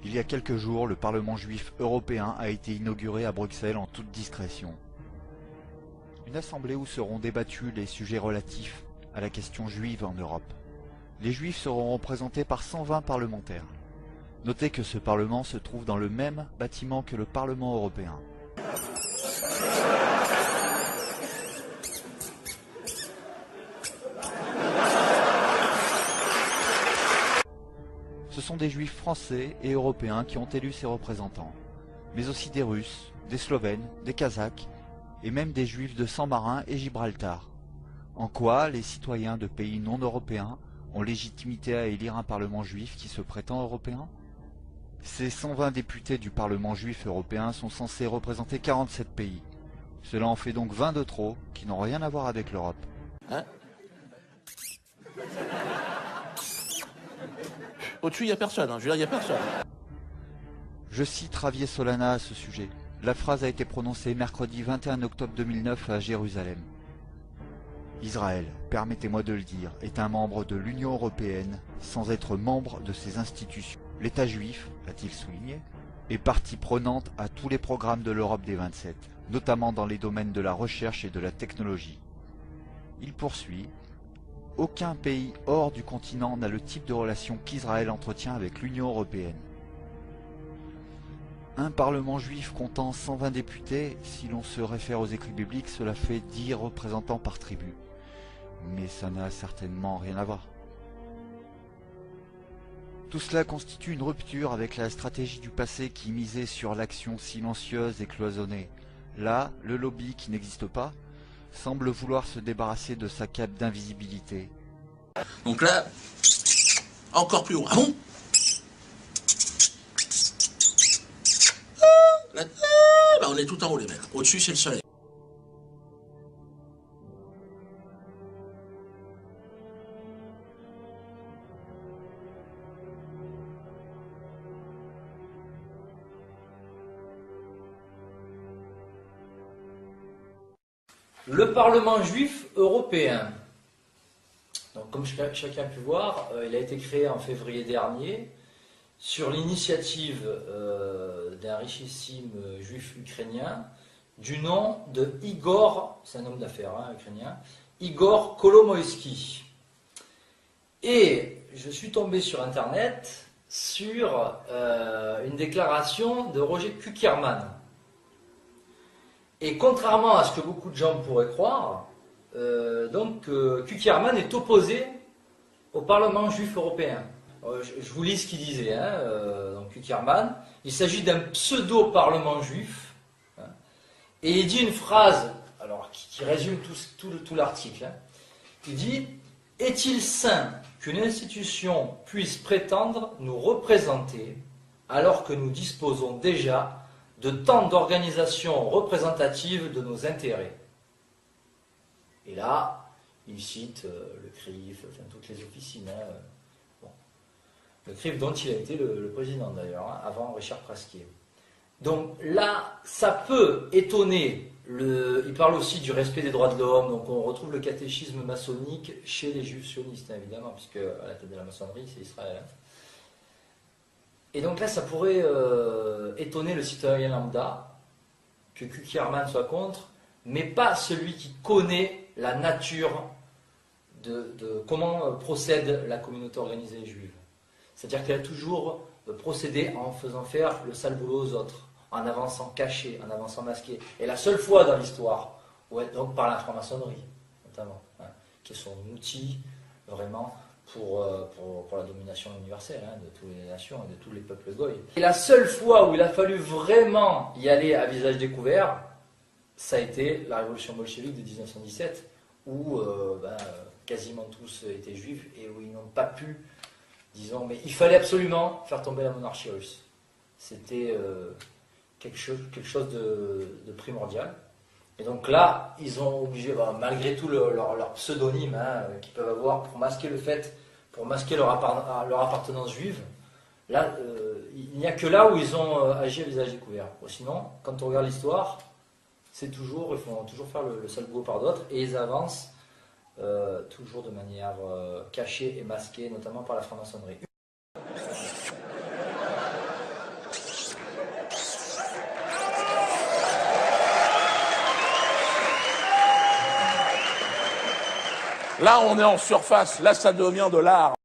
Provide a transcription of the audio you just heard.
Il y a quelques jours, le Parlement juif européen a été inauguré à Bruxelles en toute discrétion. Une assemblée où seront débattus les sujets relatifs à la question juive en Europe. Les juifs seront représentés par 120 parlementaires. Notez que ce Parlement se trouve dans le même bâtiment que le Parlement européen. Ce sont des juifs français et européens qui ont élu ces représentants, mais aussi des Russes, des Slovènes, des Kazakhs et même des juifs de San Marin et Gibraltar. En quoi les citoyens de pays non européens ont légitimité à élire un Parlement juif qui se prétend européen? Ces 120 députés du Parlement juif européen sont censés représenter 47 pays. Cela en fait donc 20 de trop qui n'ont rien à voir avec l'Europe. Hein? Au-dessus, il n'y a personne, je veux dire, il n'y a personne. Je cite Javier Solana à ce sujet. La phrase a été prononcée mercredi 21 octobre 2009 à Jérusalem. Israël, permettez-moi de le dire, est un membre de l'Union européenne sans être membre de ses institutions. L'État juif, a-t-il souligné, est partie prenante à tous les programmes de l'Europe des 27, notamment dans les domaines de la recherche et de la technologie. Il poursuit. Aucun pays hors du continent n'a le type de relation qu'Israël entretient avec l'Union européenne. Un parlement juif comptant 120 députés, si l'on se réfère aux écrits bibliques, cela fait 10 représentants par tribu. Mais ça n'a certainement rien à voir. Tout cela constitue une rupture avec la stratégie du passé qui misait sur l'action silencieuse et cloisonnée. Là, le lobby qui n'existe pas semble vouloir se débarrasser de sa cape d'invisibilité. Donc là, encore plus haut. Ah bon? Là, bah on est tout en haut les mecs. Au-dessus c'est le soleil. Le Parlement juif européen. Donc, comme chacun a pu voir, il a été créé en février dernier sur l'initiative d'un richissime juif ukrainien du nom de Igor, c'est un homme d'affaires ukrainien, Igor Kolomoïski. Et je suis tombé sur internet sur une déclaration de Roger Kuckerman. Et contrairement à ce que beaucoup de gens pourraient croire, Kuckerman est opposé au Parlement juif européen. Je vous lis ce qu'il disait. Donc Kuckerman, il s'agit d'un pseudo-parlement juif. Et il dit une phrase alors, qui résume tout l'article. Il dit « Est-il sain qu'une institution puisse prétendre nous représenter alors que nous disposons déjà de tant d'organisations représentatives de nos intérêts ?» Et là, il cite le CRIF, enfin toutes les officines. Le CRIF dont il a été le président d'ailleurs, avant Richard Prasquier. Donc là, ça peut étonner. Il parle aussi du respect des droits de l'homme, donc on retrouve le catéchisme maçonnique chez les juifs sionistes, évidemment, puisque à la tête de la maçonnerie, c'est Israël. Et donc là, ça pourrait étonner le citoyen lambda que Kuckerman soit contre, mais pas celui qui connaît la nature de comment procède la communauté organisée juive. C'est-à-dire qu'elle a toujours procédé en faisant faire le sale boulot aux autres, en avançant caché, en avançant masqué. Et la seule fois dans l'histoire, donc par la franc-maçonnerie, notamment, qui est son outil vraiment pour la domination universelle de toutes les nations et de tous les peuples goy. Et la seule fois où il a fallu vraiment y aller à visage découvert, ça a été la révolution bolchevique de 1917, où quasiment tous étaient juifs et où ils n'ont pas pu, disons, mais il fallait absolument faire tomber la monarchie russe. C'était quelque chose de primordial. Et donc là, ils ont obligé, malgré tout leur pseudonyme qu'ils peuvent avoir pour masquer leur appartenance juive, là, il n'y a que là où ils ont agi à visage découvert. Sinon, quand on regarde l'histoire, ils font toujours faire le sale boulot par d'autres, et ils avancent toujours de manière cachée et masquée, notamment par la franc-maçonnerie. Là, on est en surface. Là, ça devient de l'art.